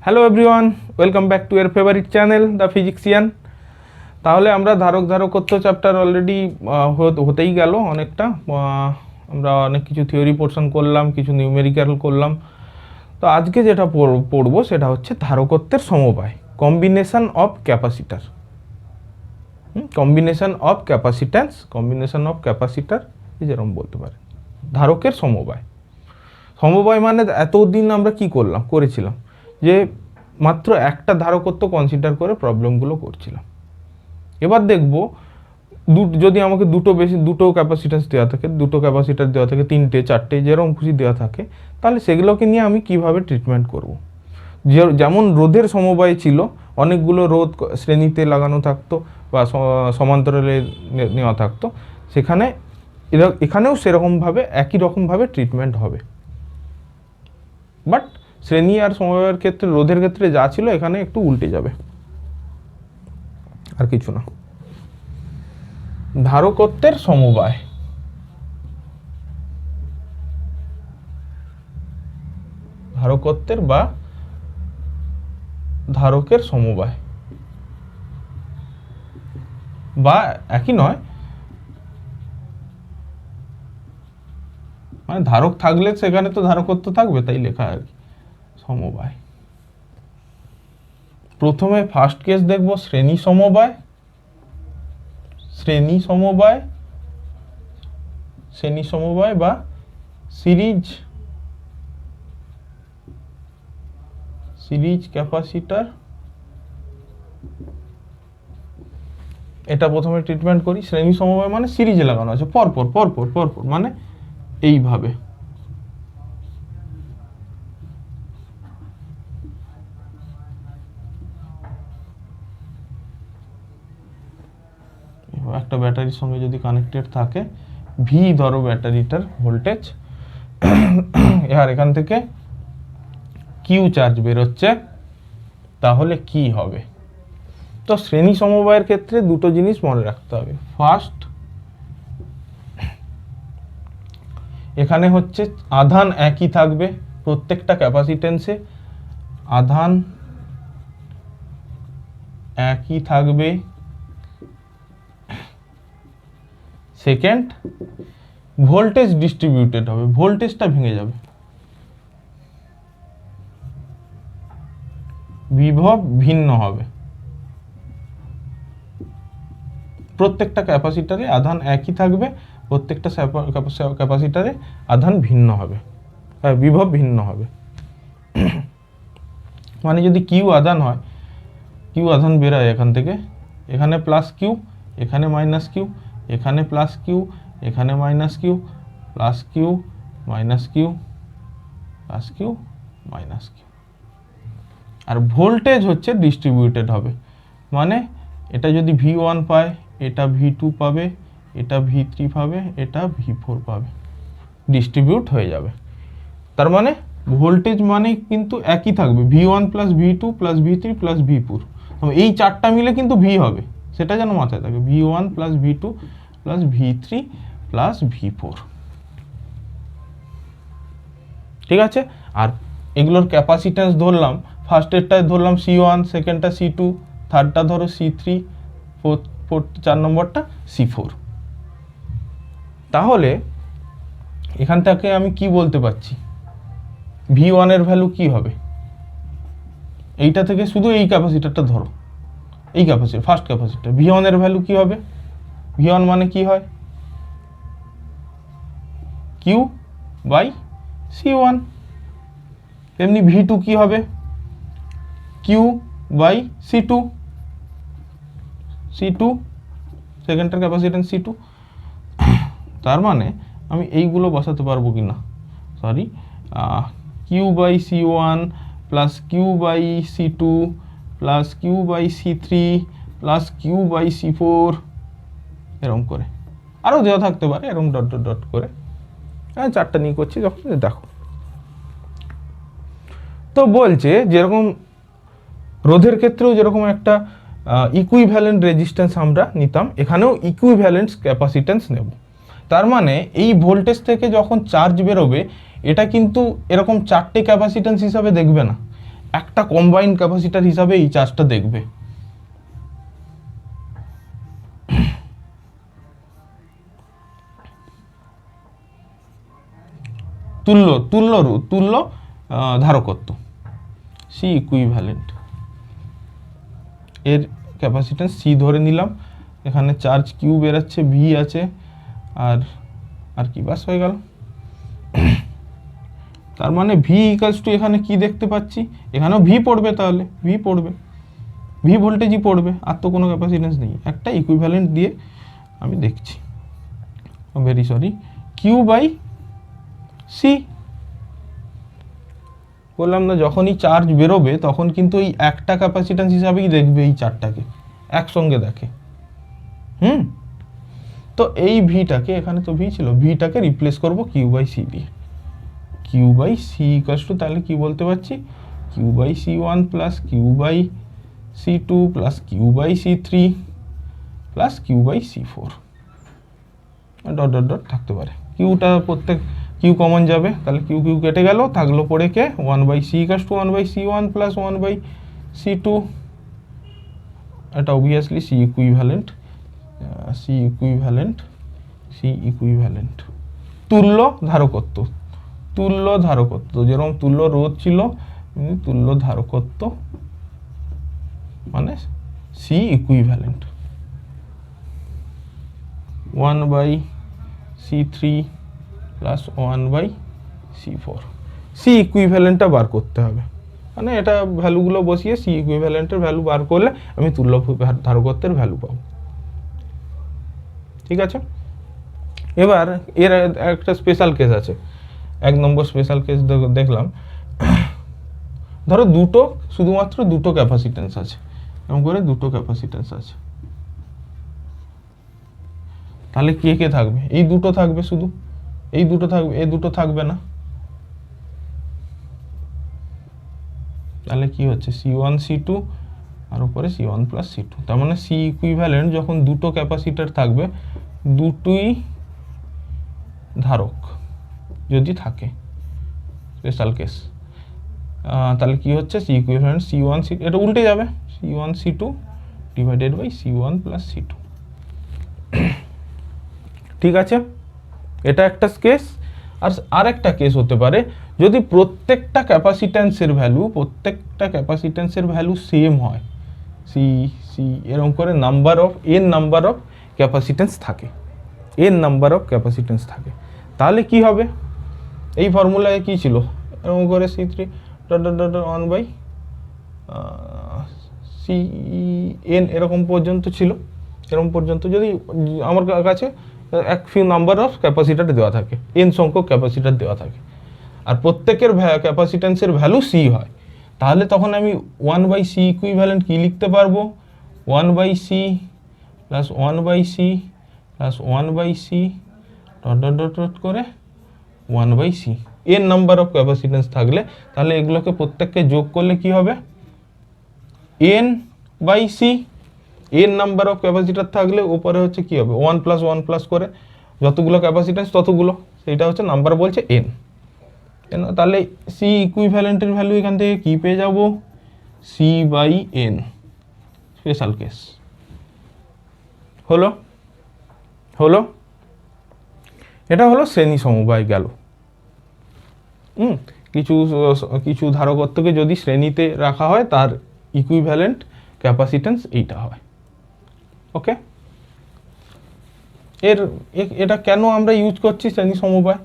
Hello everyone, welcome back to your favourite channel the physician. তাহলে আমরা ধারকত্ব chapter already হতেই গেল অনেকটা। আমরা অনেক কিছু থিওরি পোর্শন করলাম, কিছু নিউমেরিক্যাল করলাম। তো আজকে যেটা পড়বো সেটা হচ্ছে ধারকত্বের সমবায়, combination of capacitor. Combination of capacitance, combination of capacitor যেরকম বলতে পারে। ধারকের সমবায়। সমবায় মানে এতদিন আমরা কি করেছিলাম যে মাত্র একটা ধারকত্ব কনসিডার করে প্রবলেমগুলো করছিলাম। এবার দেখব যদি আমাকে দুটো ক্যাপাসিট্যান্স দেওয়া থাকে, দুটো ক্যাপাসিটার দেওয়া থাকে, 3টে 4টে যেরকম খুশি দেওয়া থাকে, তাহলে সেগুলোকে নিয়ে আমি কিভাবে ট্রিটমেন্ট করব। যেমন রোধের সমবায় ছিল, অনেকগুলো রোধ শ্রেণীতে লাগানো থাকতো বা সমান্তরালে নেওয়া থাকতো, এখানেও সেরকমভাবে একই রকমভাবে ট্রিটমেন্ট হবে। বাট শ্রেণী আর সমবায়ের ক্ষেত্রে, রোধের ক্ষেত্রে যা ছিল এখানে একটু উল্টে যাবে, আর কিছু না। ধারকত্বের সমবায়। ধারকত্বের বা ধারকের সমবায়, বা একই নয়, মানে ধারক থাকলে সেখানে তো ধারকত্ব থাকবে, তাই লেখা আর কি, সমবায়। প্রথমে ফার্স্ট কেস দেখব শ্রেণী সমবায়। শ্রেণী সমবায় বা সিরিজ ক্যাপাসিটার। এটা প্রথমে ট্রিটমেন্ট করি। শ্রেণী সমবায় মানে সিরিজে লাগানো আছে, পরপর মানে এইভাবে। একটা ব্যাটারির সঙ্গে যদি কানেক্টেড থাকে, ভি ধরো ব্যাটারিটার ভোল্টেজ, আর এখান থেকে কিউ চার্জ বেরোচ্ছে, তাহলে কি হবে? তো শ্রেণী সমবায়ের ক্ষেত্রে দুটো জিনিস মনে রাখতে হবে। ফার্স্ট, এখানে হচ্ছে আধান একই থাকবে প্রত্যেকটা ক্যাপাসিটেন্সে, আধান একই থাকবে। সেকেন্ড, ভোল্টেজ ডিস্ট্রিবিউটেড হবে, ভোল্টেজটা ভেঙে যাবে, বিভব ভিন্ন হবে। প্রত্যেকটা ক্যাপাসিটারে আধান একই থাকবে, প্রত্যেকটা ক্যাপাসিটারে আধান ভিন্ন হবে, বিভব ভিন্ন হবে। মানে যদি কিউ আধান হয়, কিউ আধান বেরোয় এখান থেকে, এখানে প্লাস কিউ, এখানে মাইনাস কিউ, এখানে প্লাস কিউ, এখানে minus Q, plus Q, minus Q, plus Q, minus Q. আর ভোল্টেজ হচ্ছে ডিস্ট্রিবিউটেড হবে, মানে এটা যদি V1 পায়, এটা V2 পাবে, এটা V3 পাবে, এটা V4 পাবে, ডিস্ট্রিবিউট হয়ে যাবে। তার মানে ভোল্টেজ মানে কিন্তু একই থাকবে, V1 plus V2 plus V3 plus V4। এই চারটা মিলে কিন্তু V হবে, সেটা যেন মাথায় থাকে, V1 plus V2 plus V3 plus V4। ঠিক আছে? আর এগুলোর ক্যাপাসিট্যান্স ধরলাম, ফার্স্টেরটায় ধরলাম C1, সেকেন্ডটা C2, থার্ডটা ধরো C3, চার নম্বরটা C4। তাহলে এখান থেকে আমি কি বলতে পারছি, V1 এর ভ্যালু কি হবে? এইটা থেকে শুধু এই ক্যাপাসিটরটা ধরো, এই ক্যাপাসিটর, ফার্স্ট ক্যাপাসিটর, V1 এর ভ্যালু কি হবে? V1 মানে কি হয়? Q by C1। এমনি V2 কি হবে? Q by C2। সেকেন্ডটার ক্যাপাসিট্যান্স C2। তার মানে আমি এইগুলো বসাতে পারবো কি না, sorry, Q by C1 plus Q by C2 plus Q by C3 plus Q by C4, এরকম করে আরও দেওয়া থাকতে পারে, এরকম ডট ডট ডট করে। আমি চারটা নিয়ে করছি যখন, দেখো। তো বলছে যেরকম রোধের ক্ষেত্রেও যেরকম একটা ইকুইভ্যালেন্ট রেজিস্ট্যান্স আমরা নিতাম, এখানেও ইকুইভ্যালেন্ট ক্যাপাসিট্যান্স নেব। তার মানে এই ভোল্টেজ থেকে যখন চার্জ বেরোবে, এটা কিন্তু এরকম চারটে ক্যাপাসিট্যান্স হিসাবে দেখবে না, একটা কম্বাইন্ড ক্যাপাসিটার হিসাবে এই চার্জটা দেখবে। তুল্য ধারকত্ব সি ইকুইভ্যালেন্ট, এর ক্যাপাসিট্যান্স সি ধরে নিলাম, এখানে চার্জ কিউ বেরাচ্ছে, ভি আছে, আর কি বাস হয়ে গেল। তার মানে ভি ইকালস টু এখানে কি দেখতে পাচ্ছি, এখানেও ভি পড়বে, তাহলে ভি ভোল্টেজই পড়বে, আর তো কোনো ক্যাপাসিট্যান্স নেই। একটা ইকুইভ্যালেন্ট দিয়ে আমি দেখছি, very sorry, Q by C. বললাম না, যখনই চার্জ বেরোবে তখন কিন্তু এই একটা ক্যাপাসিট্যান্স হিসাবেই দেখবে, এই চারটাকে একসঙ্গে দেখে। তো এই ভিটাকে, এখানে তো ভি ছিল, ভিটাকে রিপ্লেস করব কিউ বাই সি দিয়ে। Q by C equals two, তাহলে কি বলতে পারছি, Q by C one plus Q by C two plus Q by C three plus Q by C four, dot dot dot থাকতে পারে। কিউটা প্রত্যেক Q common যাবে, তাহলে কিউ কিউ কেটে গেল, থাকলো পড়ে কে, one by C equals to one by C one plus one by C two. এটা অবভিয়াসলি সি ইকুইভ্যালেন্ট, তুল্য ধারকত্ব, যেরকম তুল্য রোধ ছিল, তুল্য ধারকত্ব মানে C equivalent, 1 by C three plus 1 by C four. C ইকুইভ্যালেন্টটা বার করতে হবে, মানে এটা ভ্যালুগুলো বসিয়ে সি ইকুইভ্যালেন্টের ভ্যালু বার করলে আমি তুল্য ধারকত্বের ভ্যালু পাবো। ঠিক আছে, এবার এর একটা স্পেশাল কেস আছে, 1 নম্বর স্পেশাল কেস দেখলাম। ধরো শুধুমাত্র দুটো ক্যাপাসিট্যান্স আছে, এরকম করে দুটো ক্যাপাসিট্যান্স আছে, তাহলে কে থাকবে, এই দুটো থাকবে, শুধু এই দুটো থাকবে, এই দুটো থাকবে না। তাহলে কি হচ্ছে, C1 C2 আর উপরে C1 প্লাস C2, তার মানে সি ইকুইভ্যালেন্ট যখন দুটো ক্যাপাসিটার থাকবে, দুটোই ধারক যদি থাকে, স্পেশাল কেস, তাহলে কি হচ্ছে, সি ইকুইভ্যালেন্ট C1 C, এটা উল্টে যাবে, C1 C2 divided by C1 plus C2। ঠিক আছে, এটা একটা কেস। আর একটা কেস হতে পারে, যদি প্রত্যেকটা ক্যাপাসিট্যান্সের ভ্যালু সেম হয়, সি এরকম করে n নাম্বার অফ ক্যাপাসিট্যান্স থাকে, তাহলে কি হবে, এই ফর্মুলায় কি ছিল, এরকম করে C3 dot dot dot 1 by Cn এরকম পর্যন্ত ছিল। এরকম পর্যন্ত যদি আমার কাছে এক ফিউ নাম্বার অফ ক্যাপাসিটার দেওয়া থাকে, n সংখ্যক ক্যাপাসিটার দেওয়া থাকে, আর প্রত্যেকের ক্যাপাসিট্যান্সের ভ্যালু সি হয়, তাহলে তখন আমি 1 বাই সি ইকুইভ্যালেন্ট কি লিখতে পারবো, 1 by C plus 1 by C plus 1 by C dot dot dot dot করে 1 by C. n number of capacitance থাকলে তাহলে এগুলোকে প্রত্যেককে যোগ করলে কি হবে, n by C. n number of capacitor থাকলে উপরে হচ্ছে কি হবে, 1 প্লাস করে যতগুলো ক্যাপাসিট্যান্স ততগুলো, সেইটা হচ্ছে নাম্বার বলছে n। তাহলে সি ইকুইভ্যালেন্টের ভ্যালু এখান থেকে কি পেয়ে যাব, C by n, special case. হলো এটা হলো শ্রেণী সমবায় গেল। কিছু ধারকত্বকে যদি শ্রেণীতে রাখা হয়, তার ইকুইভ্যালেন্ট ক্যাপাসিট্যান্স এইটা হয়। ওকে, এটা কেন আমরা ইউজ করছি শ্রেণী সমবায়,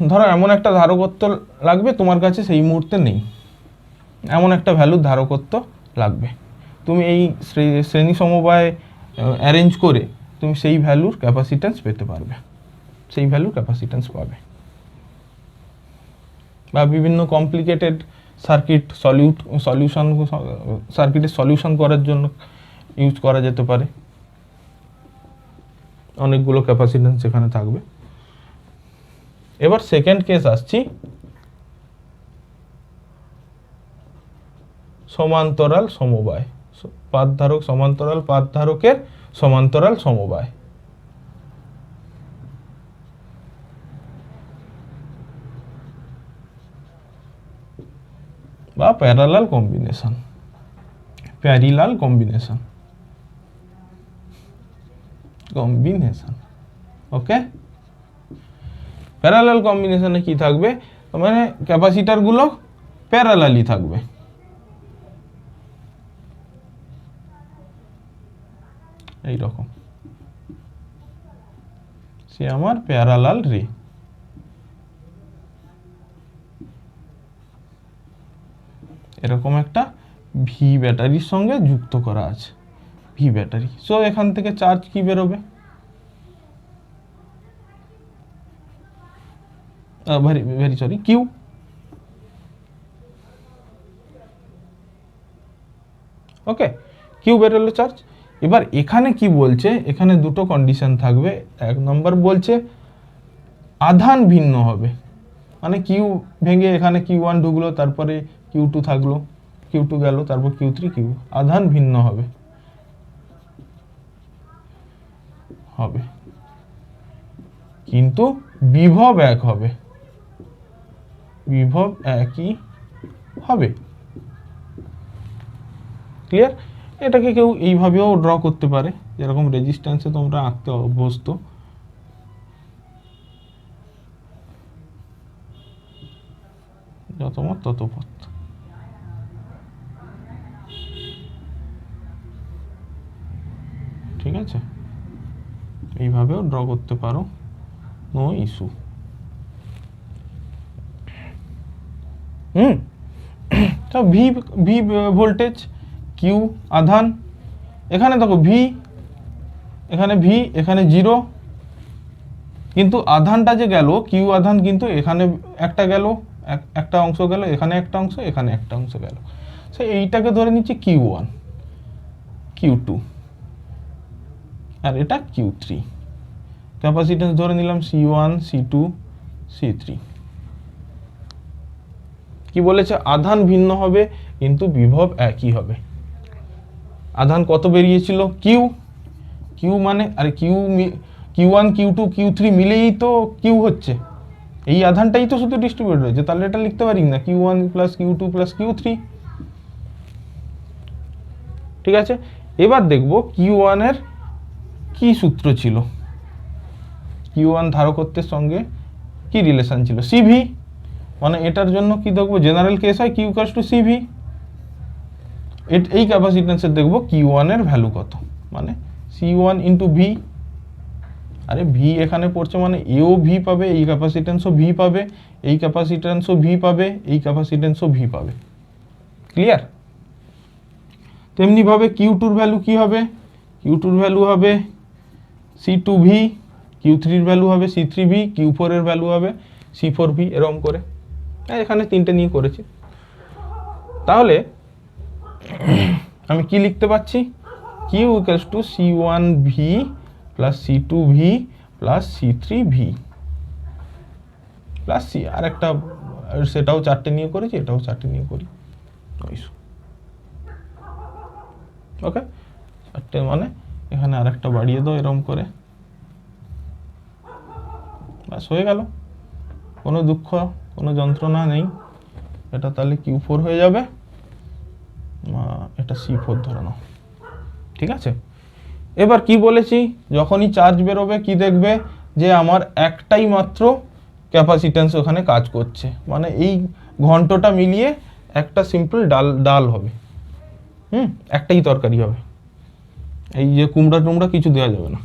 ধরো এমন একটা ধারকত্ব লাগবে, তোমার কাছে সেই মুহূর্তে নেই, এমন একটা ভ্যালুর ধারকত্ব লাগবে, তুমি এই শ্রেণী সমবায় অ্যারেঞ্জ করে তুমি সেই ভ্যালুর ক্যাপাসিট্যান্স পেতে পারবে, সেই ভ্যালুর ক্যাপাসিট্যান্স পাবে। বা বিভিন্ন কমপ্লিকেটেড সার্কিটের সলিউশন করার জন্য ইউজ করা যেতে পারে, অনেকগুলো ক্যাপাসিট্যান্স এখানে থাকবে। এবার সেকেন্ড কেস আসছি, সমান্তরাল সমবায়, পাতধারক সমান্তরাল পাতধারকের সমান্তরাল সমবায়। বা parallel combination, parallel combination, combination. Okay, parallel কম্বিনেশনে কি থাকবে, মানে ক্যাপাসিটারগুলো প্যারালালি থাকবে। এই রকম, সে আমার প্যারালাল রে। এরকম একটা ভি ব্যাটারির সঙ্গে যুক্ত করা আছে, ভি ব্যাটারি। সো এখান থেকে চার্জ কি বেরোবে, ভেরি সরি, কিউ। ওকে, কিউ বেরোলো চার্জ। এবার এখানে কি বলছে, এখানে দুটো কন্ডিশন থাকবে। এক নম্বর বলছে আধান ভিন্ন হবে, মানে কিউ ভেঙে এখানে কিউ ওয়ান ঢুকলো, তারপরে কিউ টু থাকলো, কিউ টু গেল, তারপর কিউ থ্রি, কিউ, আধান ভিন্ন হবে, হবে, কিন্তু বিভব এক হবে, বিভব একই হবে। ক্লিয়ার? এটাকে কেউ এইভাবেও ড্র করতে পারে, যেরকম রেজিস্ট্যান্সে তোমরা আঁকতে অভ্যস্ত। যত মত তত পথ। ঠিক আছে, এইভাবেও ড্র করতে পারো, নো ইস্যু। তো ভি, ভি ভোল্টেজ, কিউ আধান, এখানে দেখো ভি, এখানে ভি, এখানে 0, কিন্তু আধানটা যে গেল, কিউ আধান কিন্তু এখানে একটা গেল, একটা অংশ গেল, এখানে একটা অংশ, এখানে একটা অংশ গেল। সো এইটাকে ধরে নিচ্ছি কিউ ওয়ান, কিউ টু, আর এটা কিউ থ্রি। ক্যাপাসিটেন্স ধরে নিলাম C one, C two, C three. কি বলেছে, আধান ভিন্ন হবে কিন্তু বিভব একই হবে। আধান কত বেরিয়েছিল, কিউ, কিউ মানে, আরে Q, Q one, Q two, Q three মিলেই তো কিউ হচ্ছে, এই আধানটাই তো শুধু ডিস্ট্রিবিউট হয়েছে, তাহলে এটা লিখতে পারি না, Q one plus Q two plus Q three. ঠিক আছে, এবার দেখবো কিউ ওয়ানের কি সূত্র ছিল, কিউ ওয়ান ধারকত্বের সঙ্গে কি রিলেশন ছিল, সিভি, মানে এটার জন্য কি দেখবো, জেনারেল কেস হয় কিউ ইকুয়ালস টু সিভি। এই ক্যাপাসিটেন্সের দেখবো কিউ ওয়ানের ভ্যালু কত, মানে সি ওয়ান ইন্টু ভি। আরে ভি এখানে পড়ছে মানে এও ভি পাবে, এই ক্যাপাসিটেন্সও ভি পাবে, এই ক্যাপাসিটেন্সও ভি পাবে, এই ক্যাপাসিটেন্সও ভি পাবে। ক্লিয়ার? তেমনিভাবে কিউ টুর ভ্যালু কি হবে, কিউ টুর ভ্যালু হবে সি টু ভি, কিউ থ্রির ভ্যালু হবে সি থ্রি ভি, কিউ ফোরের ভ্যালু হবে সি ফোর ভি, এরকম করে। এখানে তিনটে নিয়ে করেছি। তাহলে আমি কি লিখতে পাচ্ছি, Q equals to C one V plus C two V plus C three V plus C, আর একটা সেটাও চারটে নিয়ে করেছি, এটাও চারটে নিয়ে করি। ওকে, চারটে মানে এখানে আর একটা বাড়িয়ে দাও এরকম করে, ব্যাস হয়ে গেল, কোনো দুঃখ, কোনো যন্ত্রণা নেই। এটা তাহলে কিউ ফোর হয়ে যাবে, এটা সি ফোর ধরে নাও। ঠিক আছে, এবার কি বলেছি, যখনই চার্জ বেরোবে কি দেখবে, যে আমার একটাই মাত্র ক্যাপাসিটেন্স ওখানে কাজ করছে, মানে এই ঘন্টটা মিলিয়ে একটা সিম্পল ডাল হবে, একটাই তরকারি হবে, এই যে কুমড়া টুমড়া কিছু দেওয়া যাবে না।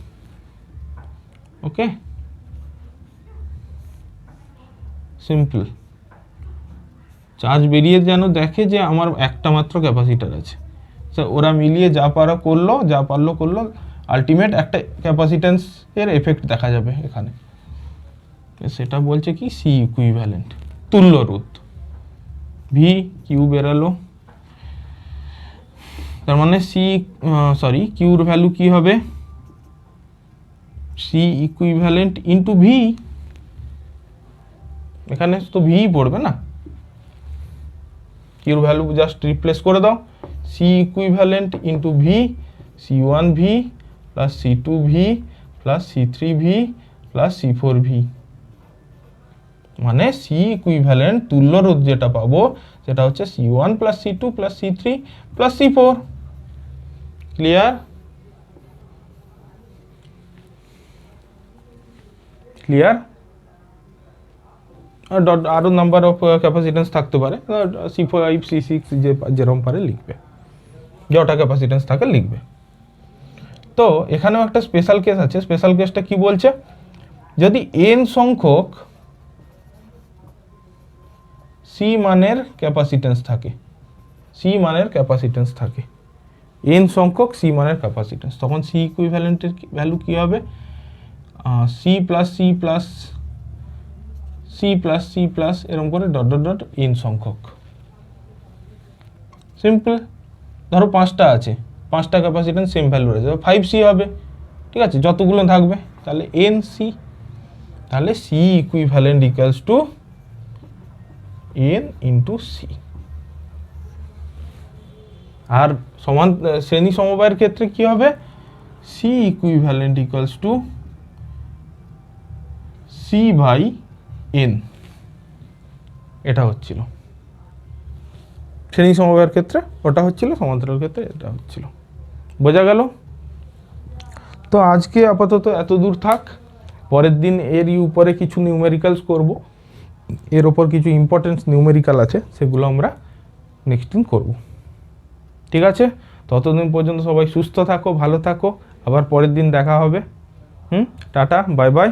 ওকে, সিম্পল। চার্জ বেরিয়ে যেন দেখে যে আমার একটা মাত্র ক্যাপাসিটার আছে, ওরা মিলিয়ে যা পারা করলো, যা পারলো করলো, আলটিমেট একটা ক্যাপাসিটেন্স এর এফেক্ট দেখা যাবে এখানে। সেটা বলছে কি, সি ইকুইভ্যালেন্ট, তুল্য রোধ। ভি কিউ বেরালো, তার মানে কিউর ভ্যালু কি হবে, সি ইকুইভ্যালেন্ট ইন্টু ভি, এখানে তো ভি পড়বে না, কিউর ভ্যালু জাস্ট রিপ্লেস করে দাও, C equivalent into V, C one V plus C two V plus C three V plus C four V, মানে সি ইকুইভ্যালেন্ট তুল্য রোধ যেটা পাবো সেটা হচ্ছে C1 plus C2 plus C3 plus C4। Clear? Clear? আরো নাম্বার অফ ক্যাপাসিটেন্স থাকতে পারে, C5 C6 যেরকম পারে লিখবে, যটা ক্যাপাসিটেন্স থাকে লিখবে। তো এখানেও একটা স্পেশাল কেস আছে। স্পেশাল কেসটা কি বলছে, যদি n সংখ্যক C মানের ক্যাপাসিটেন্স থাকে, C মানের ক্যাপাসিটেন্স থাকে, n সংখ্যক C মানের ক্যাপাসিটেন্স, তখন C ইকুইভ্যালেন্টের ভ্যালু কি হবে? C plus C plus C plus C plus এরকম করে ডট ডট ডট n সংখ্যক। সিম্পল। ধরো 5টা আছে, 5টা ক্যাপাসিটেন্স সেম ভ্যালু রয়েছে, 5C হবে, ঠিক আছে, যতগুলো থাকবে তাহলে NC। তাহলে C equivalent equals to n into C। আর সমান শ্রেণী সমবায়ের ক্ষেত্রে কি হবে? C equivalent equals to C by n। এটা হচ্ছিল শ্রেণী সমবায়ের ক্ষেত্রে, ওটা হচ্ছিল, সমান্তরাল ক্ষেত্রে এটা হচ্ছিল। বোঝা গেল? তো আজকে আপাতত এত দূর থাক। পরের দিন এর উপরে কিছু নিউমেরিক্যালস করব, এর ওপর কিছু ইম্পর্টেন্ট নিউমেরিক্যাল আছে, সেগুলো আমরা নেক্সট দিন করব। ঠিক আছে? ততদিন পর্যন্ত সবাই সুস্থ থাকো, ভালো থাকো, আবার পরের দিন দেখা হবে। Tata, bye bye.